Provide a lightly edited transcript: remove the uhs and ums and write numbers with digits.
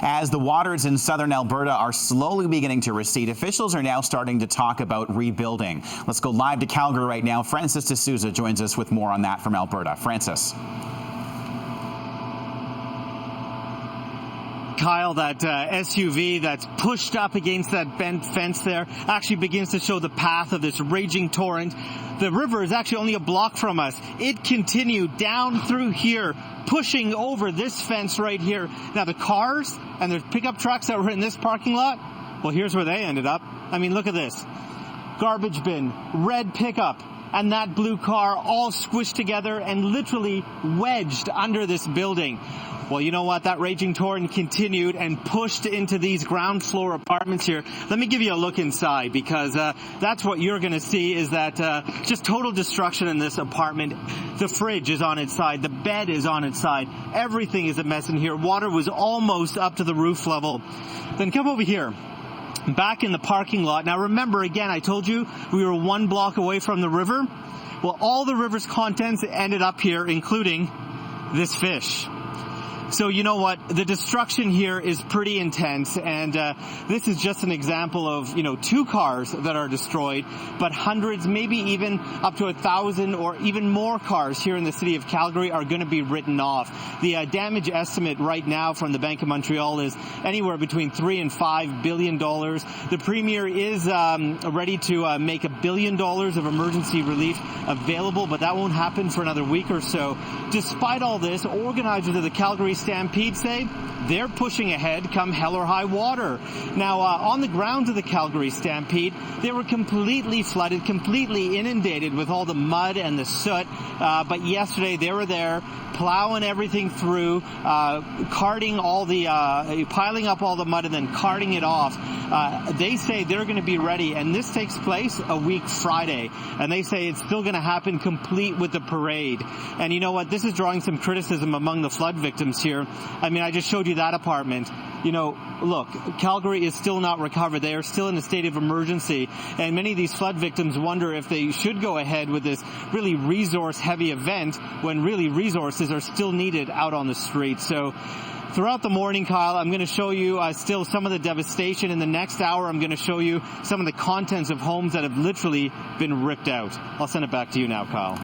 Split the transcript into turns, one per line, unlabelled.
As the waters in southern Alberta are slowly beginning to recede, officials are now starting to talk about rebuilding. Let's go live to Calgary right now. Francis D'Souza joins us with more on that from Alberta. Francis.
Kyle, that SUV that's pushed up against that bent fence there actually begins to show the path of this raging torrent. The river is actually only a block from us. It continued down through here, pushing over this fence right here. Now the cars and the pickup trucks that were in this parking lot, well, here's where they ended up. I mean, look at this. Garbage bin, red pickup, and that blue car all squished together and literally wedged under this building. Well, you know what? That raging torrent continued and pushed into these ground floor apartments here. Let me give you a look inside, because that's what you're going to see is that just total destruction in this apartment. The fridge is on its side. The bed is on its side. Everything is a mess in here. Water was almost up to the roof level. Then come over here. Back in the parking lot. Now remember, again, I told you we were 1 block away from the river. Well, all the river's contents ended up here, including this fish. So you know what? The destruction here is pretty intense, and this is just an example of, 2 cars that are destroyed, but hundreds, maybe even up to 1,000 or even more cars here in the city of Calgary are going to be written off. The damage estimate right now from the Bank of Montreal is anywhere between $3 and $5 billion. The Premier is ready to make $1 billion of emergency relief available, but that won't happen for another week or so. Despite all this, organizers of the Calgary Stampede say they're pushing ahead come hell or high water. Now, on the grounds of the Calgary Stampede, they were completely flooded, completely inundated with all the mud and the soot. But yesterday they were there plowing everything through, carting all the, piling up all the mud and then carting it off. They say they're going to be ready, and this takes place a week Friday. And they say it's still going to happen complete with the parade. And you know what? This is drawing some criticism among the flood victims here. I mean, I just showed you that apartment. Look, Calgary is still not recovered. They are still in a state of emergency. And many of these flood victims wonder if they should go ahead with this really resource-heavy event when really resources are still needed out on the streets. So throughout the morning, Kyle, I'm going to show you still some of the devastation. In the next hour, I'm going to show you some of the contents of homes that have literally been ripped out. I'll send it back to you now, Kyle.